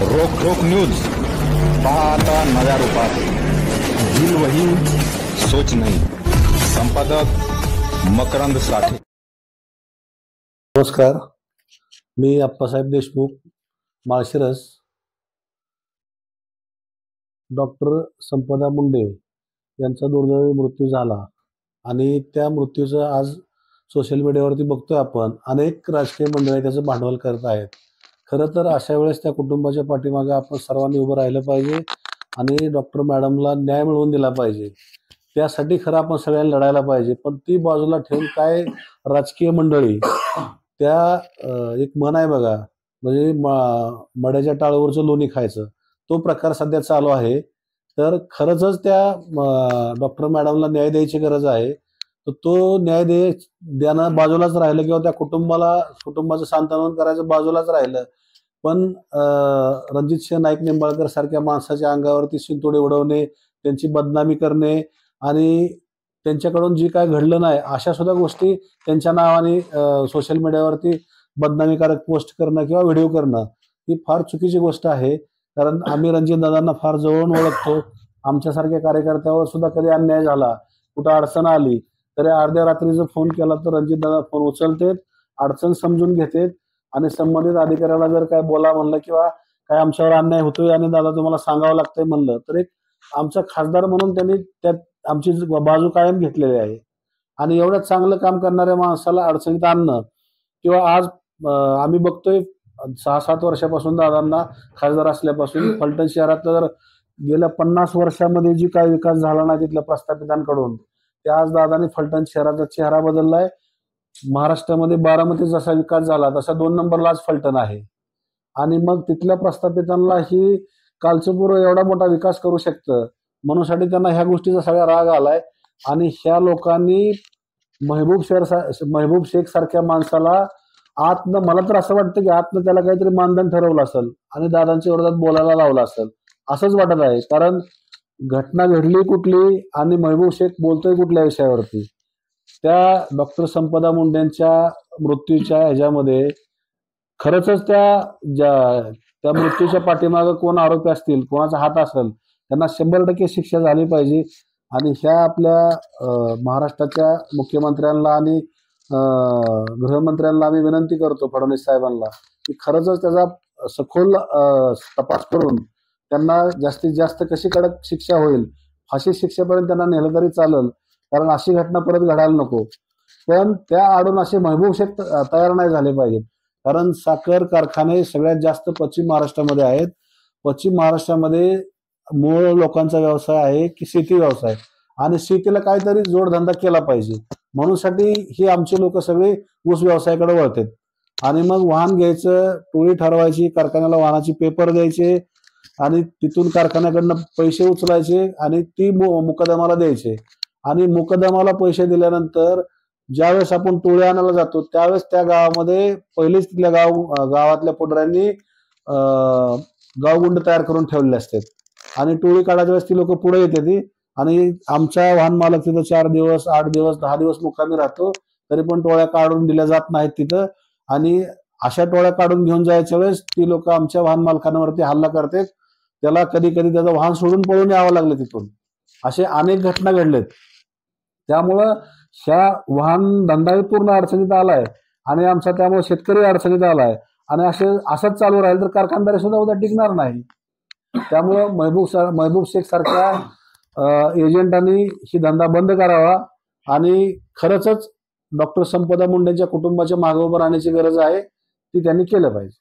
रोक रोक न्यूज पाहता नव्या रूपात, दिल वही सोच नहीं। संपादक मकरंद साठे। नमस्कार, मी अप्पासाहेब देशमुख, माळशिरस। डॉक्टर संपदा मुंडे यांचा दुर्दैवी मृत्यू झाला आणि त्या मृत्यूचं आज सोशल मीडियावरती बघतोय आपण, अनेक राजकीय मंडळी त्याचं भांडवल करत आहेत। खरं तर अशा वेळेस त्या कुटुंबाच्या पाठीमागे आपण सर्वांनी उभं राहिलं पाहिजे आणि डॉक्टर मॅडमला न्याय मिळवून दिला पाहिजे। त्यासाठी खरं आपण सगळ्यांनी लढायला पाहिजे, पण ती बाजूला ठेवून काय राजकीय मंडळी त्या एक म्हण आहे बघा, म्हणजे मड्याच्या टाळावरचं लोणी खायचं, तो प्रकार सध्या चालू आहे। तर खरंच त्या डॉक्टर मॅडमला न्याय द्यायची गरज आहे। तर तो न्याय देणं बाजूलाच राहिलं किंवा त्या कुटुंबाचं सांत्वन करायचं बाजूलाच राहिलं, पण रणजित नाईक निंबाळकर सारख्या माणसाच्या अंगावरती शिंतोडे उडवणे, त्यांची बदनामी करणे आणि त्यांच्याकडून जी काय घडलं नाही अशा सुद्धा गोष्टी त्यांच्या नावाने सोशल मीडियावरती बदनामीकारक पोस्ट करणं किंवा व्हिडिओ करणं ही फार चुकीची गोष्ट आहे। कारण आम्ही रणजित दादांना फार जवळून ओळखतो। आमच्यासारख्या कार्यकर्त्यावर सुद्धा कधी अन्याय झाला, कुठं अडचण आली तरी अर्ध्या रात्री जर फोन केला तर रणजित दादा फोन उचलतेत, अडचण समजून घेतात आणि संबंधित अधिकाऱ्याला जर काय बोला म्हणलं किंवा काय आमच्यावर अन्याय होतोय आणि दादा तुम्हाला सांगावं लागतंय म्हणलं तर एक आमचा खासदार म्हणून त्यांनी त्यात आमची बाजू कायम घेतलेली आहे। आणि एवढं चांगलं काम करणाऱ्या माणसाला अडचणीत आणणं किंवा आज आम्ही बघतोय 6-7 वर्षापासून दादांना खासदार असल्यापासून फलटण शहरात तर गेल्या 50 वर्षामध्ये जी काय विकास झाला नाही तिथल्या प्रस्थापितांकडून, ते आज दादांनी फलटण शहराचा चेहरा बदललाय। महाराष्ट्रामध्ये बारामतीत जसा विकास झाला तसा 2 नंबरला आज फलटण आहे आणि मग तिथल्या प्रस्थापितांना ही कालचं पुरं एवढा मोठा विकास करू शकतं म्हणून त्यांना ह्या गोष्टीचा सगळा राग आलाय। आणि ह्या लोकांनी महबूब शेख सारख्या माणसाला आतनं, मला तर असं वाटतं की आतनं त्याला काहीतरी मानधन ठरवलं असेल आणि दादांच्या विरोधात बोलायला लावलं असेल असंच वाटत आहे। कारण घटना घडली कुठली आणि महबूब शेख बोलतोय कुठल्या विषयावरती, त्या डॉक्टर संपदा मुंडेंच्या मृत्यूच्या ह्याच्यामध्ये खरंच त्या मृत्यूच्या पाठीमागे कोण आरोपी असतील, कोणाचा हात असेल, त्यांना 100% शिक्षा झाली पाहिजे। आणि ह्या आपल्या महाराष्ट्राच्या मुख्यमंत्र्यांना आणि गृहमंत्र्यांना आम्ही विनंती करतो, फडणवीस साहेबांना, की खरंच त्याचा सखोल तपास करून त्यांना जास्तीत जास्त कशी कडक शिक्षा होईल, फाशी शिक्षेपर्यंत त्यांना नेलं तरी चालेल, कारण अशी घटना परत घडायला नको। पण त्या आडून असे महबूब शेख तयार नाही झाले पाहिजेत, कारण साखर कारखाने सगळ्यात जास्त पश्चिम महाराष्ट्रामध्ये आहेत। पश्चिम महाराष्ट्रामध्ये मूळ लोकांचा व्यवसाय आहे की शेती व्यवसाय, आणि शेतीला काहीतरी जोडधंदा केला पाहिजे म्हणून ही आमचे लोक सगळे ऊस व्यवसायाकडे वळतात। आणि मग वाहन घ्यायचं, टोळी ठरवायची, कारखान्याला वाहनाची पेपर द्यायचे आणि तिथून कारखान्याकडनं पैसे उचलायचे आणि ती मुकदमाला द्यायचे। आणि मुकदमाला पैसे दिल्यानंतर ज्यावेळेस आपण टोळी आणायला जातो त्यावेळेस त्या गावामध्ये पहिलेच तिथल्या गावातल्या पुढाऱ्यांनी गावगुंड तयार करून ठेवलेले असतात आणि टोळी काढायच्या वेळेस ती लोक पुढे येते आणि आमचा वाहन मालक तिथं 4 दिवस, 8 दिवस, 10 दिवस मुक्कामी राहतो, तरी पण टोळ्या काढून दिल्या जात नाहीत तिथं। आणि अशा टोळ्या काढून घेऊन जायच्या वेळेस ती लोक आमच्या वाहन मालकांवरती हल्ला करतात, त्याला कधी कधी त्याचं वाहन सोडून पळून यावं लागलं तिथून। असे अनेक घटना घडलेत। त्यामुळं ह्या वाहन धंदाही पूर्ण अडचणीत आलाय आणि आमचा त्यामुळे शेतकरी अडचणीत आलाय आणि असंच चालू राहील तर कारखानदारी सुद्धा उद्या टिकणार नाही। त्यामुळं महबूब शेख सारख्या एजंटांनी ही धंदा बंद करावा आणि खरंच डॉक्टर संपदा मुंडेंच्या कुटुंबाच्या मागे उभं राहण्याची गरज आहे, ती त्यांनी केलं पाहिजे।